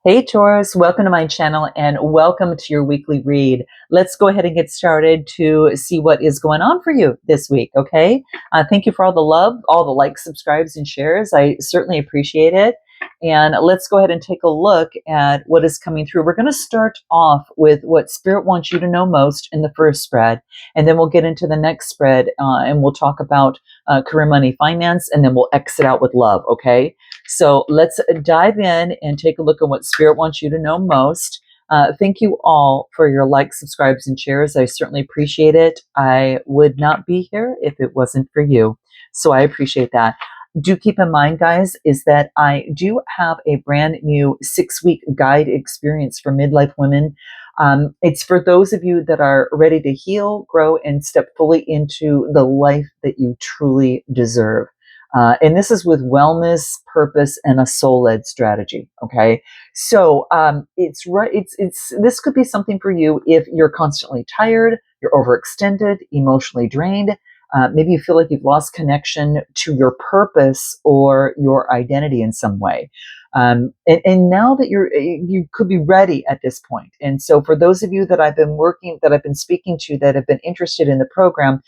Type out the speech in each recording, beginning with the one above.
Hey Taurus, welcome to my channel and welcome to your weekly read. Let's go ahead and get started to see what is going on for you this week, okay? Thank you for all the love, all the likes, subscribes, and shares. I certainly appreciate it. And let's go ahead and take a look at what is coming through. We're going to start off with what Spirit wants you to know most in the first spread, and then we'll get into the next spread and we'll talk about career, money, finance, and then we'll exit out with love, okay? So let's dive in and take a look at what Spirit wants you to know most. Thank you all for your likes, subscribes, and shares. I certainly appreciate it. I would not be here if it wasn't for you. So I appreciate that. Do keep in mind, guys, is that I do have a brand new 6-week guide experience for midlife women. It's for those of you that are ready to heal, grow, and step fully into the life that you truly deserve. And this is with wellness, purpose, and a soul-led strategy. Okay, so it's right. It's this could be something for you if you're constantly tired, you're overextended, emotionally drained. Maybe you feel like you've lost connection to your purpose or your identity in some way. And now that you could be ready at this point. And so for those of you that I've been speaking to that have been interested in the program,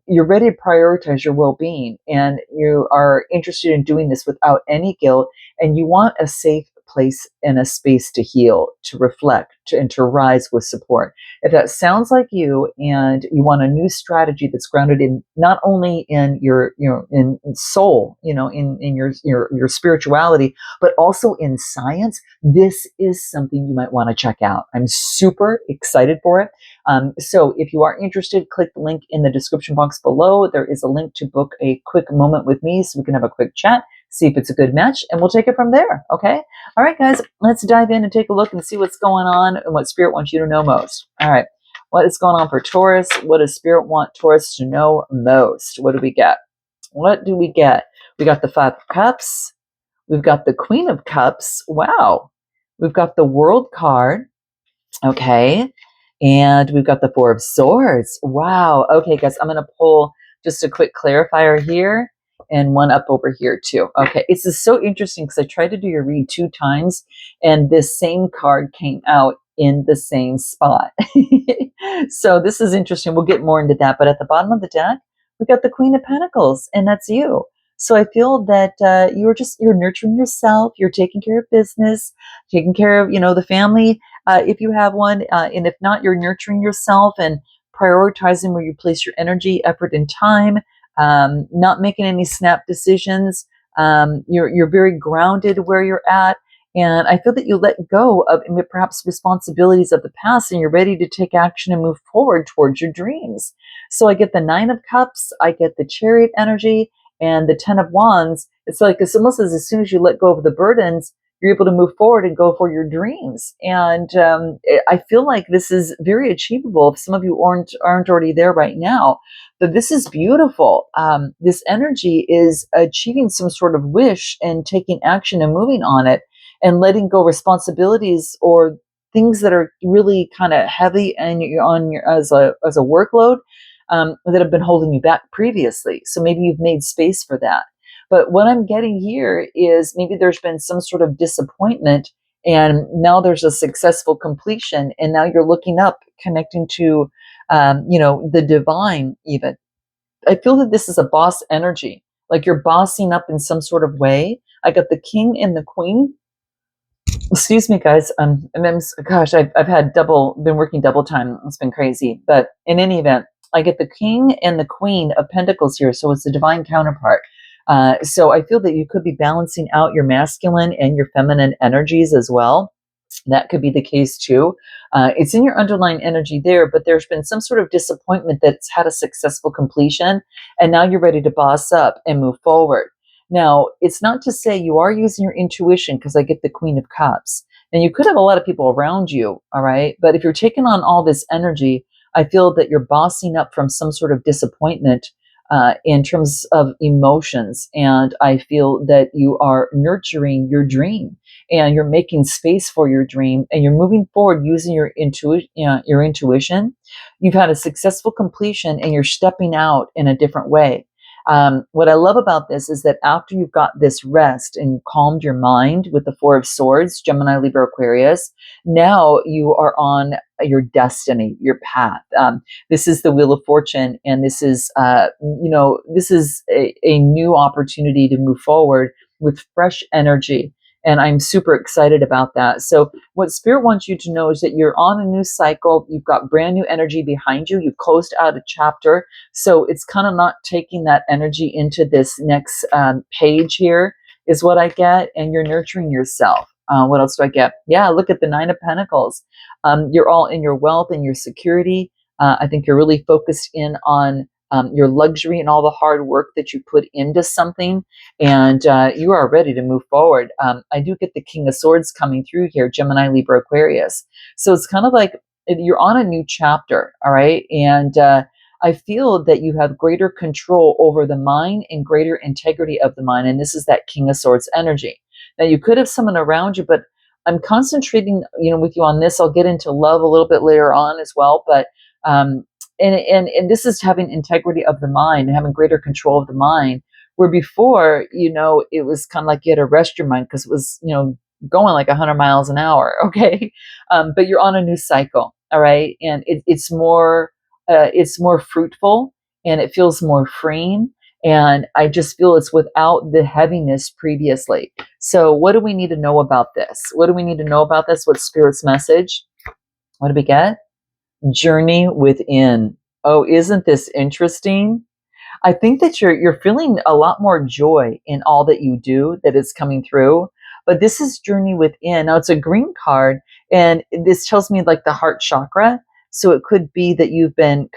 you're ready to prioritize your well-being and you are interested in doing this without any guilt, and you want a safe place and a space to heal, to reflect, and to rise with support. If that sounds like you and you want a new strategy that's grounded in not only in your in soul, in your spirituality, but also in science, this is something you might want to check out. I'm super excited for it. So if you are interested, click the link in the description box below. There is a link to book a quick moment with me so we can have a quick chat, see if it's a good match, and we'll take it from there. Okay. All right, guys, let's dive in and take a look and see what's going on and what Spirit wants you to know most. All right. What is going on for Taurus? What does Spirit want Taurus to know most? What do we get? What do we get? We got the Five of Cups. We've got the Queen of Cups. Wow. We've got the World card. Okay. And we've got the Four of Swords. Wow. Okay, guys, I'm going to pull just a quick clarifier here and one up over here too. Okay, this is so interesting because I tried to do your read 2 times and this same card came out in the same spot. So this is interesting. We'll get more into that. But at the bottom of the deck, we got the Queen of Pentacles, and that's you. So I feel that you're nurturing yourself. You're taking care of business, taking care of the family if you have one, and if not, you're nurturing yourself and prioritizing where you place your energy, effort, and time. Not making any snap decisions. You're very grounded where you're at, and I feel that you let go of perhaps responsibilities of the past, and you're ready to take action and move forward towards your dreams. So I get the Nine of Cups, I get the Chariot energy, and the Ten of Wands. It's almost as soon as you let go of the burdens, you're able to move forward and go for your dreams. And I feel like this is very achievable if some of you aren't already there right now. But this is beautiful. This energy is achieving some sort of wish and taking action and moving on it and letting go responsibilities or things that are really kind of heavy and as a workload that have been holding you back previously. So maybe you've made space for that. But what I'm getting here is maybe there's been some sort of disappointment and now there's a successful completion, and now you're looking up, connecting to, the divine even. I feel that this is a boss energy, like you're bossing up in some sort of way. I got the King and the Queen. Excuse me, guys. Gosh, I've been working double time. It's been crazy. But in any event, I get the King and the Queen of Pentacles here. So it's the divine counterpart. So I feel that you could be balancing out your masculine and your feminine energies as well. That could be the case too. It's in your underlying energy there, but there's been some sort of disappointment that's had a successful completion, and now you're ready to boss up and move forward. Now, it's not to say you are using your intuition, because I get the Queen of Cups. And you could have a lot of people around you, all right? But if you're taking on all this energy, I feel that you're bossing up from some sort of disappointment in terms of emotions. And I feel that you are nurturing your dream and you're making space for your dream and you're moving forward using your intuition. You've had a successful completion and you're stepping out in a different way. What I love about this is that after you've got this rest and you calmed your mind with the Four of Swords, Gemini, Libra, Aquarius, now you are on your destiny, your path. This is the Wheel of Fortune, and this is, this is a new opportunity to move forward with fresh energy. And I'm super excited about that. So, what Spirit wants you to know is that you're on a new cycle. You've got brand new energy behind you. You've closed out a chapter. So, it's kind of not taking that energy into this next page here, is what I get. And you're nurturing yourself. What else do I get? Yeah, look at the Nine of Pentacles. You're all in your wealth and your security. I think you're really focused in on your luxury and all the hard work that you put into something, and you are ready to move forward. I do get the King of Swords coming through here, Gemini, Libra, Aquarius. So it's kind of like you're on a new chapter, all right? And I feel that you have greater control over the mind and greater integrity of the mind, and this is that King of Swords energy. Now, you could have someone around you, but I'm concentrating, with you on this. I'll get into love a little bit later on as well, but and this is having integrity of the mind and having greater control of the mind, where before, it was kind of like you had to rest your mind because it was, going like 100 miles an hour. Okay. But you're on a new cycle. All right. And it's more fruitful, and it feels more freeing. And I just feel it's without the heaviness previously. So what do we need to know about this? What do we need to know about this? What's Spirit's message? What do we get? Journey within. Oh, isn't this interesting? I think that you're feeling a lot more joy in all that you do, that is coming through. But this is journey within. Now, it's a green card, and this tells me like the heart chakra. So it could be that you've been,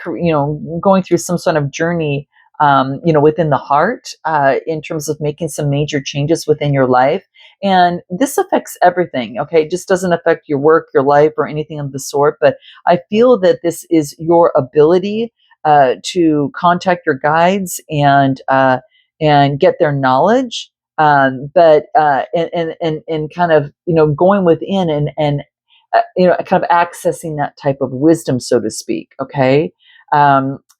going through some sort of journey, within the heart, in terms of making some major changes within your life. And this affects everything. Okay, it just doesn't affect your work, your life, or anything of the sort. But I feel that this is your ability to contact your guides and get their knowledge, but and kind of going within and kind of accessing that type of wisdom, so to speak. Okay,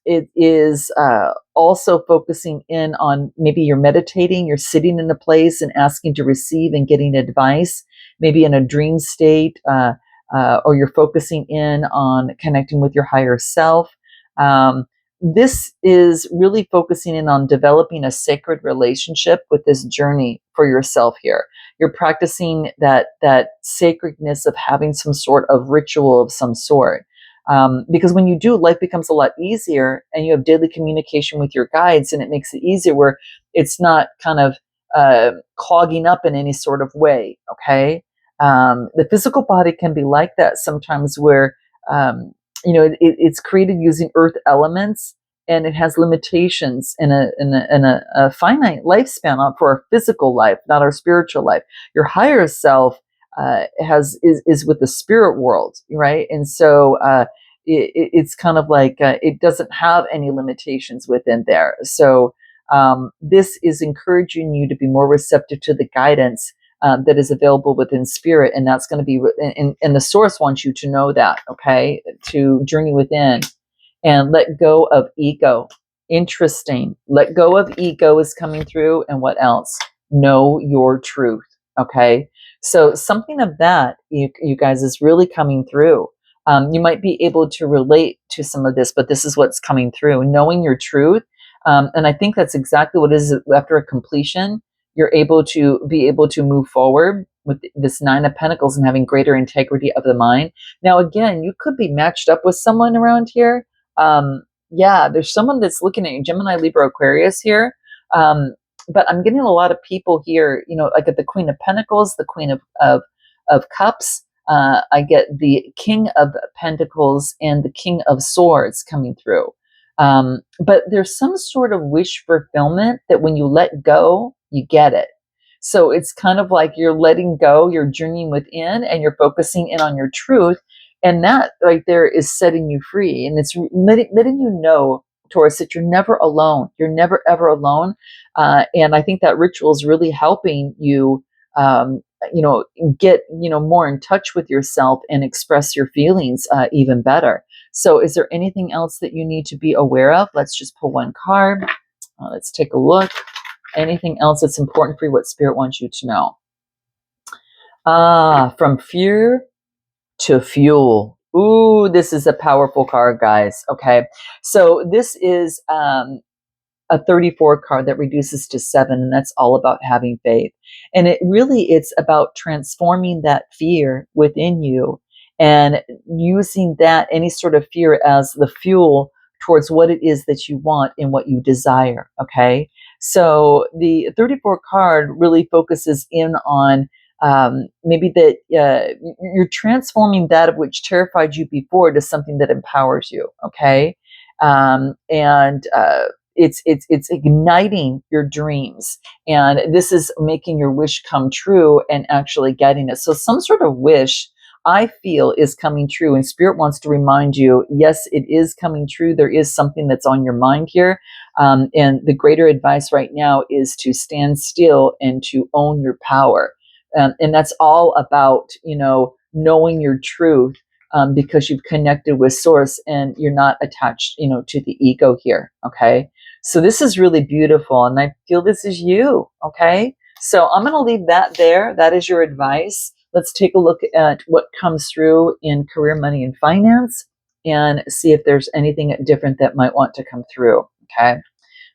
it is also focusing in on maybe you're meditating, you're sitting in a place and asking to receive and getting advice, maybe in a dream state, or you're focusing in on connecting with your higher self. This is really focusing in on developing a sacred relationship with this journey for yourself here. You're practicing that sacredness of having some sort of ritual of some sort. Because when you do, life becomes a lot easier, and you have daily communication with your guides, and it makes it easier where it's not kind of clogging up in any sort of way. Okay. The physical body can be like that sometimes, where it's created using earth elements, and it has limitations in a finite lifespan for our physical life, not our spiritual life. Your higher self is with the spirit world, right? And so it's kind of like it doesn't have any limitations within there. So this is encouraging you to be more receptive to the guidance that is available within spirit, and that's going to be, and the source wants you to know that, okay, to journey within and let go of ego. Interesting. Let go of ego is coming through, and what else? Know your truth. Okay, so something of that, you guys, is really coming through. You might be able to relate to some of this, but this is what's coming through: knowing your truth. And I think that's exactly what it is. After a completion, you're able to move forward with this Nine of Pentacles and having greater integrity of the mind. Now, again, you could be matched up with someone around here. Yeah, there's someone that's looking at you, Gemini, Libra, Aquarius here. But I'm getting a lot of people here, like at the Queen of Pentacles, the Queen of Cups. I get the King of Pentacles and the King of Swords coming through. But there's some sort of wish fulfillment that when you let go, you get it. So it's kind of like you're letting go, you're journeying within, and you're focusing in on your truth. And that right there is setting you free. And it's letting you know, Taurus, that you're never alone. You're never, ever alone. And I think that ritual is really helping you, get, more in touch with yourself and express your feelings even better. So is there anything else that you need to be aware of? Let's just pull one card. Let's take a look. Anything else that's important for you, what Spirit wants you to know? From fear to fuel. Ooh, this is a powerful card, guys. Okay. So this is a 34 card that reduces to 7, and that's all about having faith. And it's about transforming that fear within you and using that, any sort of fear, as the fuel towards what it is that you want and what you desire. Okay. So the 34 card really focuses in on maybe that you're transforming that of which terrified you before to something that empowers you. Okay. And it's igniting your dreams, and this is making your wish come true and actually getting it. So some sort of wish, I feel, is coming true, and Spirit wants to remind you, yes, it is coming true. There is something that's on your mind here, and the greater advice right now is to stand still and to own your power. And that's all about, knowing your truth, because you've connected with Source and you're not attached, to the ego here. Okay. So this is really beautiful, and I feel this is you. Okay. So I'm going to leave that there. That is your advice. Let's take a look at what comes through in career, money, and finance, and see if there's anything different that might want to come through. Okay.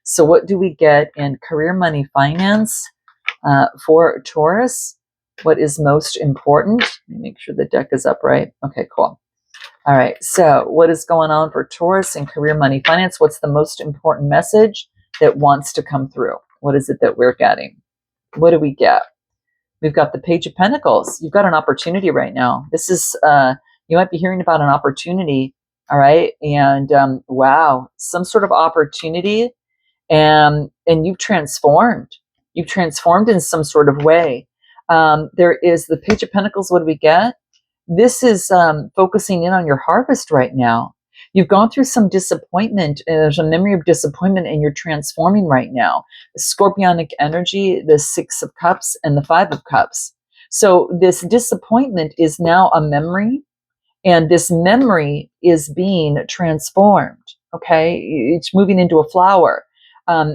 So what do we get in career, money, finance for Taurus? What is most important? Let me make sure the deck is upright. Okay, cool. All right, so what is going on for Taurus in career, money, finance? What's the most important message that wants to come through? What is it that we're getting? What do we get? We've got the Page of Pentacles. You've got an opportunity right now. This is, you might be hearing about an opportunity, all right? And wow, some sort of opportunity, and you've transformed. You've transformed in some sort of way. There is the Page of Pentacles. What do we get? This is focusing in on your harvest right now. You've gone through some disappointment. There's a memory of disappointment, and you're transforming right now. The Scorpionic energy, the 6 of Cups, and the 5 of Cups. So this disappointment is now a memory, and this memory is being transformed. Okay, it's moving into a flower.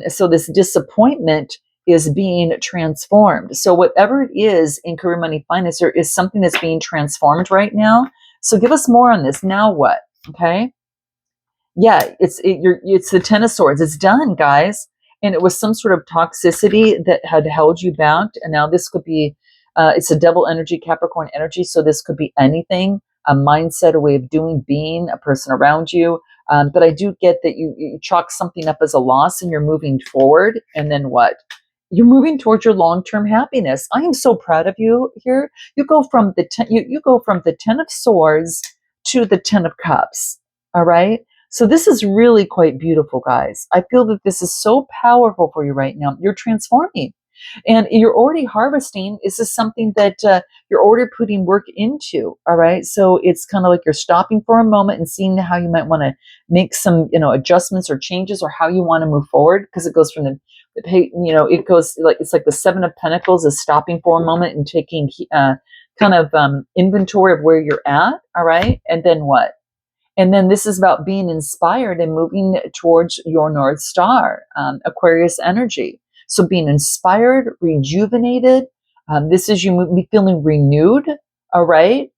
So this disappointment is being transformed. So whatever it is in career, money, finance, there is something that's being transformed right now. So give us more on this. Now what? Okay. Yeah, it's the 10 of Swords. It's done, guys. And it was some sort of toxicity that had held you back. And now this could be, it's a double energy, Capricorn energy. So this could be anything, a mindset, a way of doing, being, a person around you. But I do get that you chalk something up as a loss and you're moving forward. And then what? You're moving towards your long-term happiness. I am so proud of you here. You go from the you go from the 10 of Swords to the 10 of Cups. All right. So this is really quite beautiful, guys. I feel that this is so powerful for you right now. You're transforming, and you're already harvesting. This is something that you're already putting work into. All right. So it's kind of like you're stopping for a moment and seeing how you might want to make some, adjustments or changes, or how you want to move forward, because it goes from it goes like, it's like the 7 of Pentacles is stopping for a moment and taking kind of inventory of where you're at. All right. And then what? And then this is about being inspired and moving towards your North Star, Aquarius energy. So being inspired, rejuvenated. This is you feeling renewed. All right.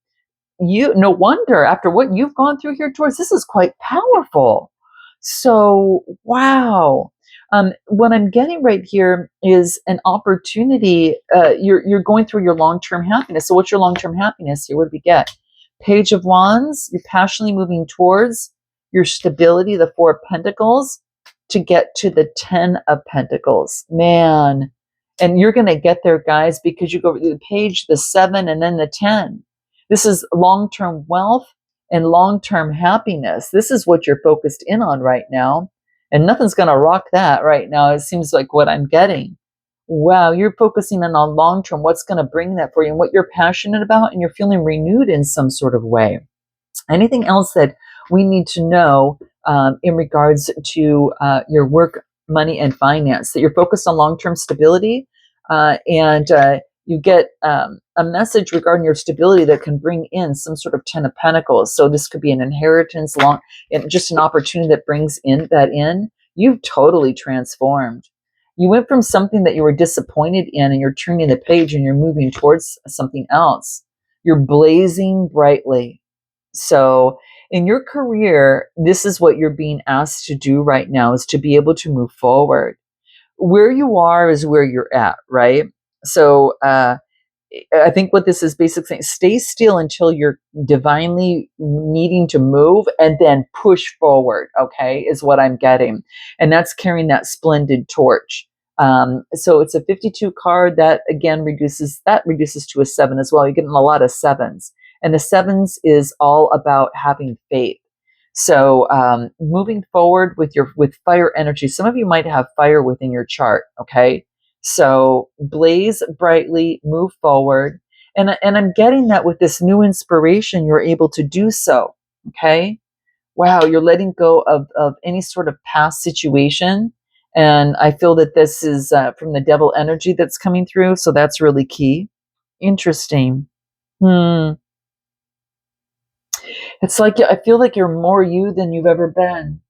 No wonder, after what you've gone through here, Taurus, this is quite powerful. So, wow. What I'm getting right here is an opportunity. You're going through your long-term happiness. So what's your long-term happiness here? What do we get? Page of Wands. You're passionately moving towards your stability, the 4 of Pentacles, to get to the 10 of Pentacles. Man. And you're going to get there, guys, because you go through the page, the 7, and then the 10. This is long-term wealth and long-term happiness. This is what you're focused in on right now. And nothing's going to rock that right now. It seems like what I'm getting. Wow, you're focusing on long-term, what's going to bring that for you and what you're passionate about, and you're feeling renewed in some sort of way. Anything else that we need to know in regards to your work, money, and finance? That you're focused on long-term stability, and you get a message regarding your stability that can bring in some sort of 10 of Pentacles. So this could be an inheritance, just an opportunity that brings in that in. You've totally transformed. You went from something that you were disappointed in, and you're turning the page and you're moving towards something else. You're blazing brightly. So in your career, this is what you're being asked to do right now, is to be able to move forward. Where you are is where you're at, right? So I think what this is basically saying, stay still until you're divinely needing to move, and then push forward, okay, is what I'm getting. And that's carrying that splendid torch. So it's a 52 card that again reduces to a 7 as well. You're getting a lot of sevens. And the sevens is all about having faith. So moving forward with fire energy. Some of you might have fire within your chart, okay? So blaze brightly, move forward. And I'm getting that with this new inspiration, you're able to do so, okay? Wow, you're letting go of any sort of past situation. And I feel that this is from the devil energy that's coming through. So that's really key. Interesting. It's like, I feel like you're more you than you've ever been.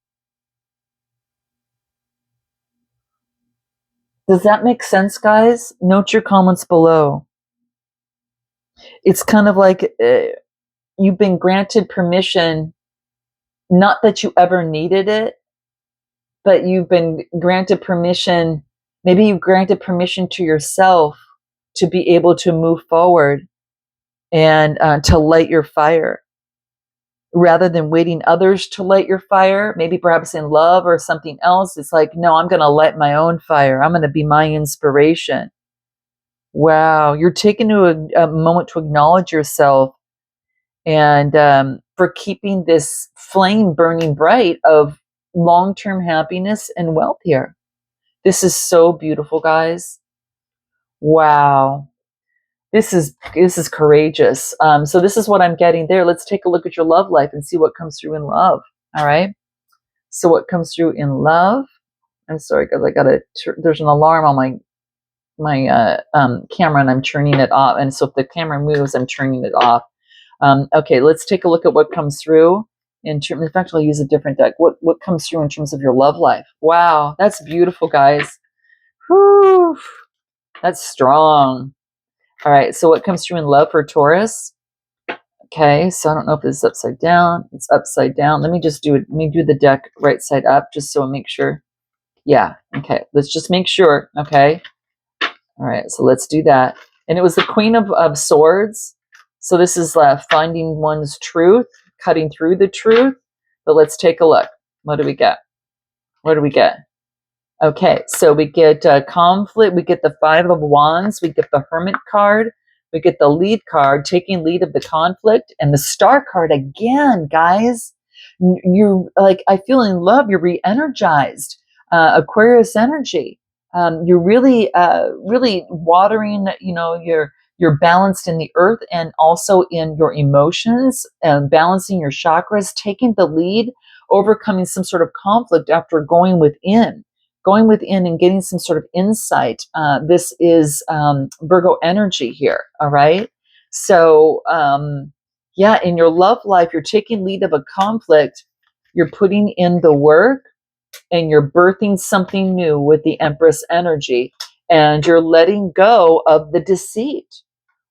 Does that make sense, guys? Note your comments below. It's kind of like you've been granted permission, not that you ever needed it, but you've been granted permission. Maybe you've granted permission to yourself to be able to move forward and to light your fire. Rather than waiting others to light your fire, maybe perhaps in love or something else, it's like, no, I'm going to light my own fire. I'm going to be my inspiration. Wow, you're taking a moment to acknowledge yourself, and for keeping this flame burning bright of long-term happiness and wealth here. This is so beautiful, guys. Wow. This is courageous. So this is what I'm getting there. Let's take a look at your love life and see what comes through in love. All right. So what comes through in love? I'm sorry, because I got there's an alarm on my camera, and I'm turning it off. And so if the camera moves, I'm turning it off. Okay, let's take a look at what comes through. In fact, I'll use a different deck. What comes through in terms of your love life? Wow, that's beautiful, guys. Whew, that's strong. All right, so what comes through in love for Taurus? Okay, so I don't know if this is upside down. It's upside down. Let me just do it. Let me do the deck right side up, just so I make sure. Yeah, okay, let's just make sure, okay? All right, so let's do that. And it was the Queen of Swords. So this is finding one's truth, cutting through the truth. But let's take a look. What do we get? What do we get? Okay, so we get conflict. We get the Five of Wands. We get the Hermit card. We get the lead card, taking lead of the conflict. And the Star card again, guys. You're like, I feel in love. You're re-energized. Aquarius energy. You're really, really watering, you're balanced in the earth and also in your emotions, and balancing your chakras, taking the lead, overcoming some sort of conflict after going within and getting some sort of insight. This is Virgo energy here. All right. So, yeah, in your love life, you're taking lead of a conflict, you're putting in the work, and you're birthing something new with the Empress energy, and you're letting go of the deceit.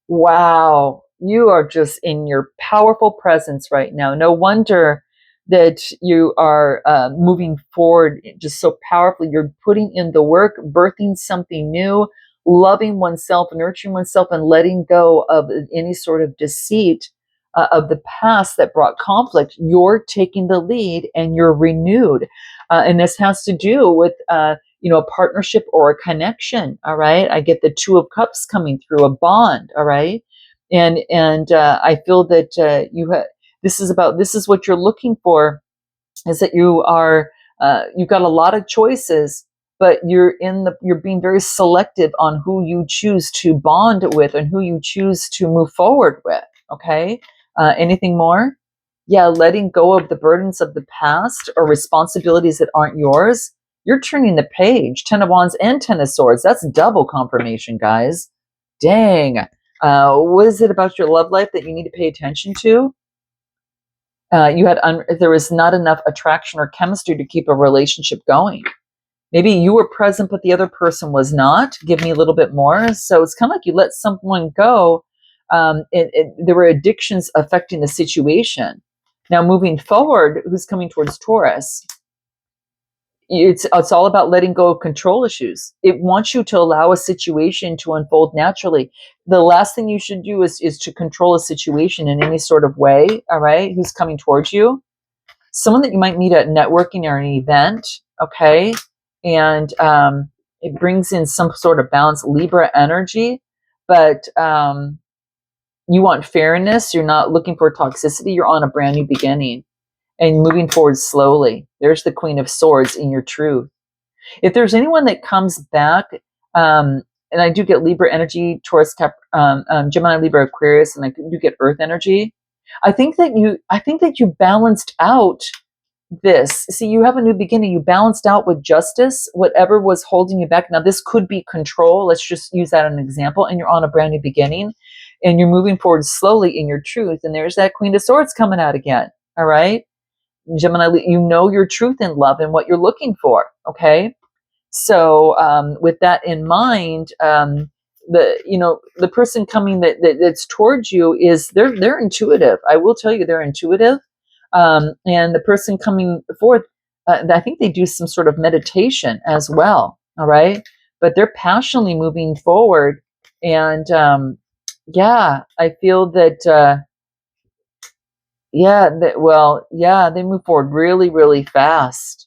Wow, you are just in your powerful presence right now. No wonder that you are moving forward just so powerfully. You're putting in the work, birthing something new, loving oneself, nurturing oneself, and letting go of any sort of deceit of the past that brought conflict. You're taking the lead and you're renewed. And this has to do with a partnership or a connection. All right, I get the Two of Cups coming through, a bond. All right, and I feel that this is what you're looking for, is that you've got a lot of choices, but you're being very selective on who you choose to bond with and who you choose to move forward with. Okay, anything more? Yeah, letting go of the burdens of the past or responsibilities that aren't yours. You're turning the page. 10 of Wands and 10 of Swords. That's double confirmation, guys. Dang. What is it about your love life that you need to pay attention to? there was not enough attraction or chemistry to keep a relationship going. Maybe you were present, but the other person was not. Give me a little bit more. So it's kind of like you let someone go. There were addictions affecting the situation. Now, moving forward, who's coming towards Taurus? It's all about letting go of control issues. It wants you to allow a situation to unfold naturally. The last thing you should do is to control a situation in any sort of way. All right, who's coming towards you? Someone that you might meet at networking or an event. Okay, and it brings in some sort of balance, Libra energy, but you want fairness. You're not looking for toxicity. You're on a brand new beginning and moving forward slowly. There's the Queen of Swords in your truth. If there's anyone that comes back, and I do get Libra energy, Taurus, Gemini, Libra, Aquarius, and I do get Earth energy. I think that you balanced out this. See, you have a new beginning. You balanced out with justice, whatever was holding you back. Now, this could be control. Let's just use that as an example. And you're on a brand new beginning, and you're moving forward slowly in your truth. And there's that Queen of Swords coming out again. All right. Gemini, you know your truth in love and what you're looking for. Okay, so with that in mind, the person coming that's towards you is they're intuitive. I will tell you, they're intuitive, and the person coming forth, I think they do some sort of meditation as well. All right, but they're passionately moving forward, and yeah, I feel that. They move forward really, really fast.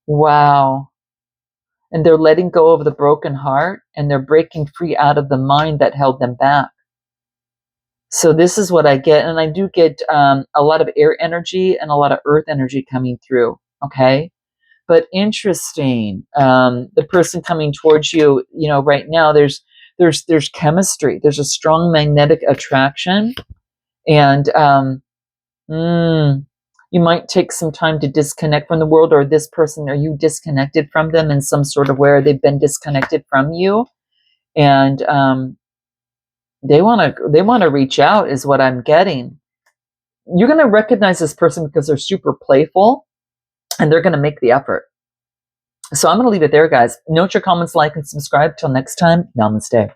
Wow. And they're letting go of the broken heart, and they're breaking free out of the mind that held them back. So this is what I get. And I do get a lot of air energy and a lot of earth energy coming through. Okay. But interesting. The person coming towards you, right now, there's chemistry. There's a strong magnetic attraction. And, you might take some time to disconnect from the world, or this person, are you disconnected from them in some sort of way, or they've been disconnected from you, and they want to reach out, is what I'm getting. You're going to recognize this person because they're super playful, and they're going to make the effort. So I'm going to leave it there, guys. Note your comments, like, and subscribe. Till next time, namaste.